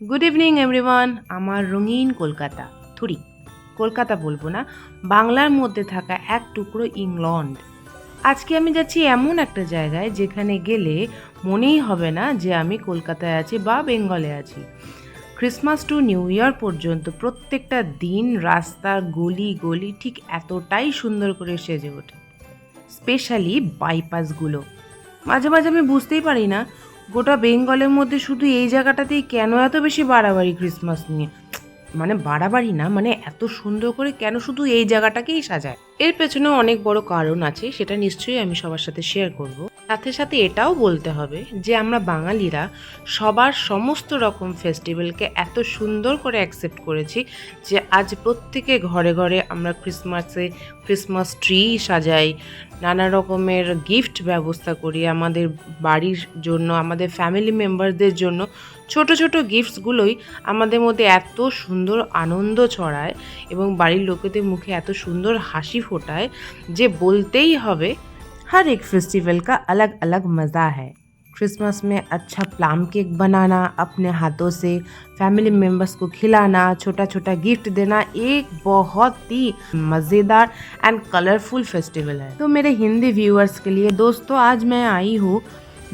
Good evening everyone. আমার রঙিন কলকাতা, থুরি কলকাতা বলবো না, বাংলার মধ্যে থাকা এক টুকরো ইংল্যান্ড। আজকে আমি যাচ্ছি এমন একটা জায়গায় যেখানে গেলে মনেই হবে না যে আমি কলকাতায় আছি বা বেঙ্গলে আছি। ক্রিসমাস টু নিউ ইয়ার পর্যন্ত প্রত্যেকটা দিন রাস্তার গলি গলি ঠিক এতটাই সুন্দর করে সেজে ওঠে, স্পেশালি বাইপাসগুলো। মাঝে মাঝে আমি বুঝতেই পারি না গোটা বেঙ্গলের মধ্যে শুধু এই জায়গাটাতেই কেন এত বেশি বাড়াবাড়ি ক্রিসমাস নিয়ে। মানে বাড়াবাড়ি না, মানে এত সুন্দর করে কেন শুধু এই জায়গাটাকেই সাজায়। এর পেছনে অনেক বড় কারণ আছে, সেটা নিশ্চয়ই আমি সবার সাথে শেয়ার করব। সাথে সাথে এটাও বলতে হবে যে আমরা বাঙালিরা সবার সমস্ত রকম ফেস্টিভ্যালকে এত সুন্দর করে অ্যাকসেপ্ট করেছি যে আজ প্রত্যেকে ঘরে ঘরে আমরা ক্রিসমাস ট্রি সাজাই, নানা রকমের গিফট ব্যবস্থা করি আমাদের বাড়ির জন্য, আমাদের ফ্যামিলি মেম্বারদের জন্য। ছোট ছোট গিফটসগুলোই আমাদের মধ্যে এত সুন্দর আনন্দ ছড়ায় এবং বাড়ির লোকেদের মুখে এত সুন্দর হাসি ফোটায় যে বলতেই হবে हर एक फेस्टिवल का अलग अलग मज़ा है। क्रिसमस में अच्छा प्लम केक बनाना, अपने हाथों से फैमिली मेम्बर्स को खिलाना, छोटा छोटा गिफ्ट देना एक बहुत ही मज़ेदार एंड कलरफुल फेस्टिवल है। तो मेरे हिंदी व्यूअर्स के लिए दोस्तों, आज मैं आई हूँ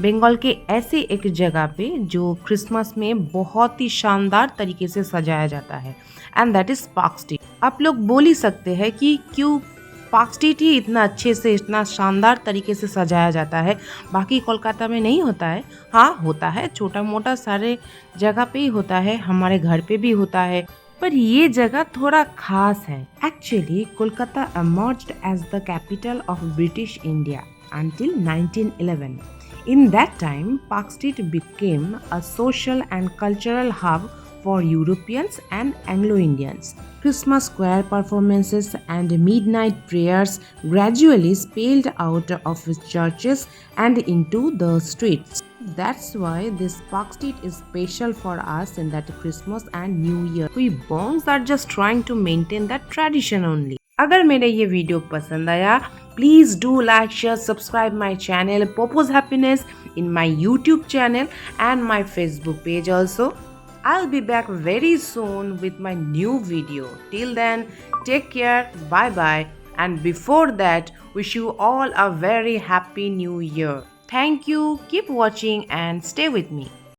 बंगाल के ऐसे एक जगह पे जो क्रिसमस में बहुत ही शानदार तरीके से सजाया जाता है, and that is park street. आप लोग बोल ही सकते हैं कि क्यों पार्क स्ट्रीट ही इतना अच्छे से, इतना शानदार तरीके से सजाया जाता है, बाकी कोलकाता में नहीं होता है। हाँ होता है, छोटा मोटा सारे जगह पे ही होता है, हमारे घर पे भी होता है, पर ये जगह थोड़ा खास है। Actually Kolkata emerged as the capital of British India until 1911. In that time, Park Street became a social and cultural hub for Europeans and Anglo-Indians. Christmas square performances and midnight prayers gradually spilled out of churches and into the streets. That's why this Park Street is special for us in that Christmas and New Year. We Bongs are just trying to maintain that tradition only. अगर मेरा ये video पसंद आया, please do like share subscribe my channel Popos happiness in my YouTube channel and my Facebook page also. I'll be back very soon with my new video. Till then, take care, bye bye, and before that, wish you all a very happy new year. Thank you, keep watching and stay with me.